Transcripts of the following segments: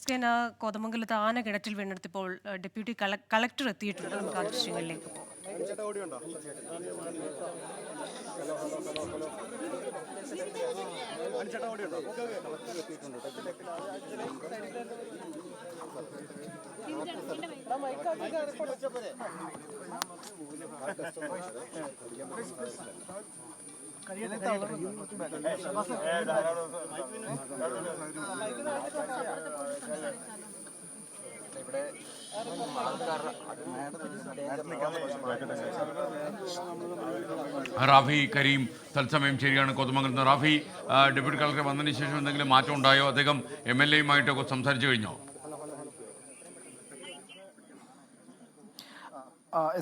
SKN കോതമംഗലത്ത് ആന കിണറ്റിൽ വീണെടുത്തപ്പോൾ ഡെപ്യൂട്ടി കളക്ടർ എത്തിയിട്ടുണ്ട്. നമുക്ക് ആ ദൃശ്യങ്ങളിലേക്ക് പോകാം. റാഫി കരീം തത്സമയം ശരിയാണ്. കോതമംഗലത്ത് റാഫി, ഡെപ്യൂട്ടി കളക്ടർ വന്നതിന് ശേഷം എന്തെങ്കിലും മാറ്റം ഉണ്ടായോ? അദ്ദേഹം MLA-യുമായിട്ടൊക്കെ സംസാരിച്ചു കഴിഞ്ഞോ?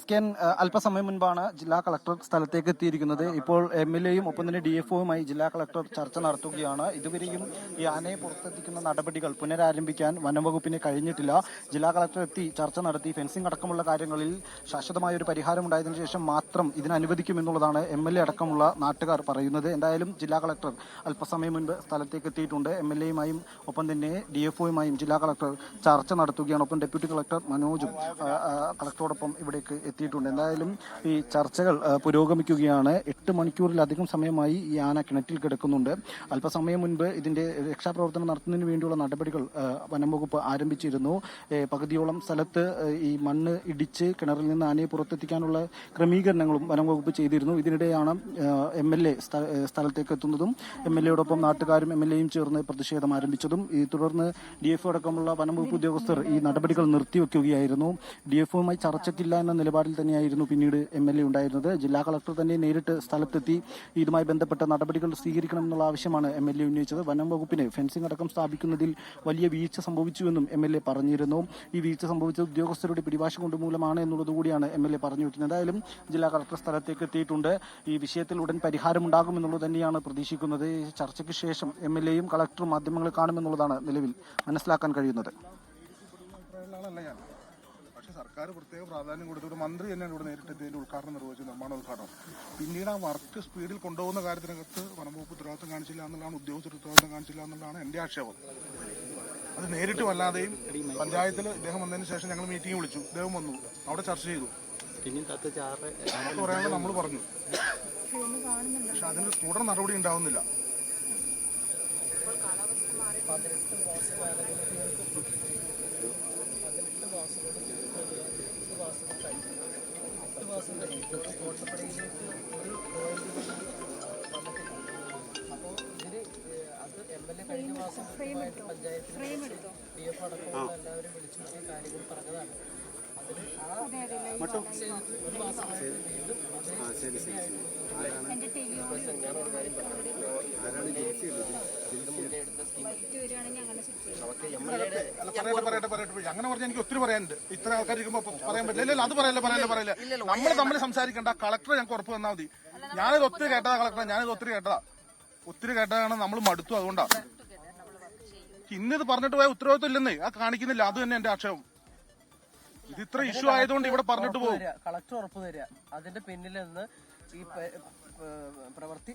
SKN അല്പസമയം മുൻപാണ് ജില്ലാ കളക്ടർ സ്ഥലത്തേക്ക് എത്തിയിരിക്കുന്നത്. ഇപ്പോൾ MLA-യും ഒപ്പം തന്നെ DFO-യുമായി ജില്ലാ കളക്ടർ ചർച്ച നടത്തുകയാണ്. ഇതുവരെയും ഈ ആനയെ പുറത്തെത്തിക്കുന്ന നടപടികൾ പുനരാരംഭിക്കാൻ വനംവകുപ്പിന് കഴിഞ്ഞിട്ടില്ല. ജില്ലാ കളക്ടർ എത്തി ചർച്ച നടത്തി ഫെൻസിംഗ് അടക്കമുള്ള കാര്യങ്ങളിൽ ശാശ്വതമായ ഒരു പരിഹാരം ഉണ്ടായതിനു ശേഷം മാത്രം ഇതിനനുവദിക്കുമെന്നുള്ളതാണ് MLA അടക്കമുള്ള നാട്ടുകാർ പറയുന്നത്. എന്തായാലും ജില്ലാ കളക്ടർ അല്പസമയം മുൻപ് സ്ഥലത്തേക്ക് എത്തിയിട്ടുണ്ട്. MLA-യുമായും ഒപ്പം തന്നെ DFO-യുമായും ജില്ലാ കളക്ടർ ചർച്ച നടത്തുകയാണ്. ഒപ്പം ഡെപ്യൂട്ടി കളക്ടർ മനോജും കളക്ടറോടൊപ്പം ഇവിടെ എത്തിയിട്ടുണ്ട്. എന്തായാലും ഈ ചർച്ചകൾ പുരോഗമിക്കുകയാണ്. 8 മണിക്കൂറിലധികം സമയമായി ഈ ആന കിണറ്റിൽ കിടക്കുന്നുണ്ട്. അല്പസമയം മുൻപ് ഇതിന്റെ രക്ഷാപ്രവർത്തനം നടത്തുന്നതിന് വേണ്ടിയുള്ള നടപടികൾ വനം വകുപ്പ് ആരംഭിച്ചിരുന്നു. പകുതിയോളം സ്ഥലത്ത് ഈ മണ്ണ് ഇടിച്ച് കിണറിൽ നിന്ന് ആനയെ പുറത്തെത്തിക്കാനുള്ള ക്രമീകരണങ്ങളും വനം വകുപ്പ് ചെയ്തിരുന്നു. ഇതിനിടെയാണ് MLA സ്ഥലത്തേക്ക് എത്തുന്നതും MLA-യോടൊപ്പം നാട്ടുകാരും MLA-യും ചേർന്ന് പ്രതിഷേധം ആരംഭിച്ചതും. ഈ തുടർന്ന് DFO അടക്കമുള്ള വനം വകുപ്പ് ഉദ്യോഗസ്ഥർ ഈ നടപടികൾ നിർത്തിവെക്കുകയായിരുന്നു. DFO-യുമായി ചർച്ചയ്ക്കില്ല എന്ന നിലപാടിൽ തന്നെയായിരുന്നു പിന്നീട് MLA ഉണ്ടായിരുന്നത്. ജില്ലാ കളക്ടർ തന്നെ നേരിട്ട് സ്ഥലത്തെത്തി ഇതുമായി ബന്ധപ്പെട്ട നടപടികൾ സ്വീകരിക്കണമെന്നുള്ള ആവശ്യമാണ് MLA ഉന്നയിച്ചത്. വനം വകുപ്പിന് ഫെൻസിംഗ് അടക്കം സ്ഥാപിക്കുന്നതിൽ വലിയ വീഴ്ച സംഭവിച്ചുവെന്നും MLA പറഞ്ഞിരുന്നു. ഈ വീഴ്ച സംഭവിച്ച ഉദ്യോഗസ്ഥരുടെ പിടിവാശ കൊണ്ട് മൂലമാണ് എന്നുള്ളത് കൂടിയാണ് MLA പറഞ്ഞു വെക്കുന്നത്. എന്തായാലും ജില്ലാ കളക്ടർ സ്ഥലത്തേക്ക് എത്തിയിട്ടുണ്ട്. ഈ വിഷയത്തിൽ ഉടൻ പരിഹാരമുണ്ടാകുമെന്നുള്ളത് തന്നെയാണ് പ്രതീക്ഷിക്കുന്നത്. ഈ ചർച്ചയ്ക്ക് ശേഷം MLA-യും കളക്ടറും മാധ്യമങ്ങളെ കാണുമെന്നുള്ളതാണ് നിലവിൽ മനസ്സിലാക്കാൻ കഴിയുന്നത്. സർക്കാർ പ്രത്യേക പ്രാധാന്യം കൊടുത്തിട്ട് മന്ത്രി തന്നെയാണ് ഇവിടെ നേരിട്ട് ഇതിന്റെ ഉദ്ഘാടനം നിർവഹിച്ചു, നിർമ്മാണ ഉദ്ഘാടനം. പിന്നീട് ആ വർക്ക് സ്പീഡിൽ കൊണ്ടുപോകുന്ന കാര്യത്തിനകത്ത് വനംവകുപ്പ് ഉത്തരവാദിത്തം കാണിച്ചില്ല എന്നുള്ളതാണ്, ഉദ്യോഗസ്ഥർ ഉത്തരവാദിത്തം കാണിച്ചില്ല എന്നുള്ളതാണ് എൻ്റെ ആക്ഷേപം. അത് നേരിട്ടും അല്ലാതെയും പഞ്ചായത്തിൽ ഇദ്ദേഹം വന്നതിന് ശേഷം ഞങ്ങൾ മീറ്റിംഗ് വിളിച്ചു, ഇദ്ദേഹം വന്നു, അവിടെ ചർച്ച ചെയ്തു. പറയാനുള്ള നമ്മൾ പറഞ്ഞു, പക്ഷെ അതിന് തുടർ നടപടി ഉണ്ടാവുന്നില്ല. കഴിഞ്ഞ മാസം പഞ്ചായത്തിൽ DFO അടക്കമുള്ള എല്ലാവരും വിളിച്ചു കാര്യങ്ങൾ പറഞ്ഞതാണ്. അങ്ങനെ പറഞ്ഞാൽ എനിക്ക് ഒത്തിരി പറയാനുണ്ട്. ഇത്ര ആൾക്കാർ ഇരിക്കുമ്പോ പറയാൻ പറ്റില്ല. അത് പറയല്ല. നമ്മൾ തമ്മിൽ സംസാരിക്കണ്ട. കളക്ടർ ഞങ്ങൾക്ക് ഉറപ്പ് തന്നാൽ മതി. ഞാനിത് ഒത്തിരി കേട്ടതാ കളക്ടർ, ഞാനിത് ഒത്തിരി കേട്ടതാണ്. നമ്മൾ മടുത്തു. അതുകൊണ്ടാ ഇന്നിത് പറഞ്ഞിട്ട് പോയ ഉത്തരവാദിത്വം ഇല്ലെന്നേ ആ കാണിക്കുന്നില്ല. അത് തന്നെ എന്റെ ആക്ഷേപം. ഇത് ഇത്ര ഇഷ്യൂ ആയതുകൊണ്ട് ഇവിടെ പറഞ്ഞിട്ട് പോകും. കളക്ടർ ഉറപ്പ് തരിക അതിന്റെ പിന്നിൽ നിന്ന് ഈ പ്രവൃത്തി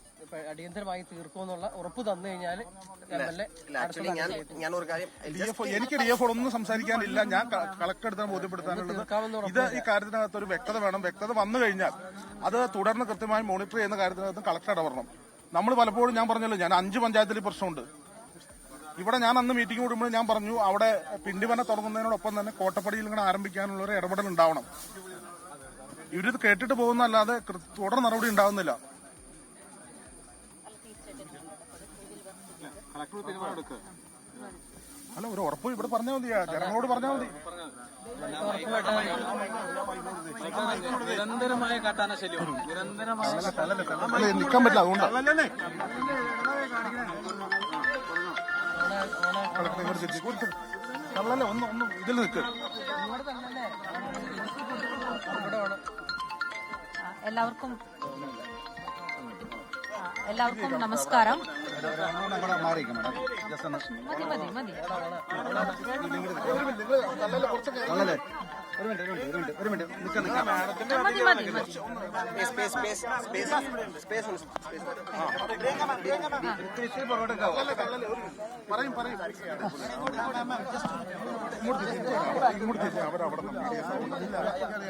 അടിയന്തരമായി തീർക്കുമെന്നുള്ള ഉറപ്പ് തന്നു കഴിഞ്ഞാൽ എനിക്ക് DFO ഒന്നും സംസാരിക്കാനില്ല. ഞാൻ കളക്ടർ അടുത്താണ് ബോധ്യപ്പെടുത്താനുള്ളത്. ഇത് ഈ കാര്യത്തിനകത്ത് ഒരു വ്യക്തത വേണം. വ്യക്തത വന്നു കഴിഞ്ഞാൽ അത് തുടർന്ന് കൃത്യമായി മോണിറ്റർ ചെയ്യുന്ന കാര്യത്തിനകത്ത് കളക്ടർ ഇടപെടണം. നമ്മൾ പലപ്പോഴും ഞാൻ പറഞ്ഞല്ലോ, ഞാൻ 5 പഞ്ചായത്തിൽ പ്രശ്നമുണ്ട്. ഇവിടെ ഞാൻ അന്ന് മീറ്റിംഗ് കൂടുമ്പോൾ ഞാൻ പറഞ്ഞു, അവിടെ പിണ്ടിവന തുടങ്ങുന്നതിനോടൊപ്പം തന്നെ കോട്ടപ്പടിയിൽ ഇങ്ങനെ ആരംഭിക്കാനുള്ള ഒരു ഇടപെടൽ ഉണ്ടാവണം. ഇവരിത് കേട്ടിട്ട് പോകുന്നല്ലാതെ തുടർ നടപടി ഉണ്ടാവുന്നില്ല. അല്ല, ഒരു ഉറപ്പ് ഇവിടെ പറഞ്ഞാൽ മതി, ജനങ്ങളോട് പറഞ്ഞാൽ മതി. നിരന്തരമായ കാട്ടാന ശല്യം, നിൽക്കാൻ പറ്റില്ല. അതുകൊണ്ടാണ് ഒന്നും ഇതിൽ നിൽക്ക്. എല്ലാവർക്കും നമസ്കാരം. മതി മതി മതി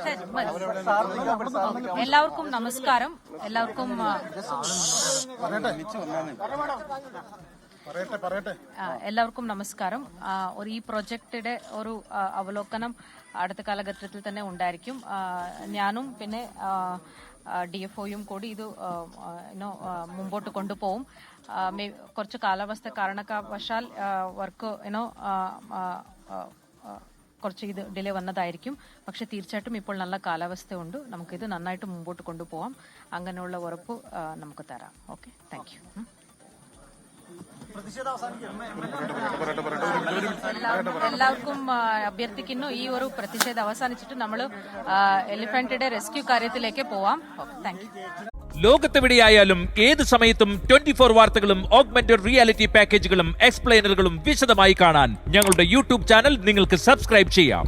ശരി, മതി. എല്ലാവർക്കും നമസ്കാരം. എല്ലാവർക്കും എല്ലാവർക്കും നമസ്കാരം. ഈ പ്രൊജക്റ്റിന്റെ ഒരു അവലോകനം അടുത്ത കാലഘട്ടത്തിൽ തന്നെ ഉണ്ടായിരിക്കും. ഞാനും പിന്നെ DFOയും കൂടി ഇത് മുമ്പോട്ട് കൊണ്ടുപോകും. കുറച്ച് കാലാവസ്ഥ കാരണവശാൽ വർക്ക് കുറച്ച് ഇത് ഡിലേ വന്നതായിരിക്കും. പക്ഷെ തീർച്ചയായിട്ടും ഇപ്പോൾ നല്ല കാലാവസ്ഥയുണ്ട്. നമുക്കിത് നന്നായിട്ട് മുമ്പോട്ട് കൊണ്ടുപോകാം. അങ്ങനെയുള്ള ഉറപ്പ് നമുക്ക് തരാം. Okay, thank you. എല്ലാവർക്കും അഭ്യർത്ഥിക്കുന്നു, ഈ ഒരു പ്രതിഷേധം അവസാനിച്ചിട്ട് നമ്മൾ എലിഫന്റിന്റെ റെസ്ക്യൂ കാര്യത്തിലേക്ക് പോവാം. Thank you. ലോകത്തെവിടെയായാലും ഏത് സമയത്തും 24 വാർത്തകളും ഓഗ്മെന്റഡ് റിയാലിറ്റി പാക്കേജുകളും എക്സ്പ്ലെയിനറുകളും വിശദമായി കാണാൻ ഞങ്ങളുടെ യൂട്യൂബ് ചാനൽ നിങ്ങൾക്ക് സബ്സ്ക്രൈബ് ചെയ്യാം.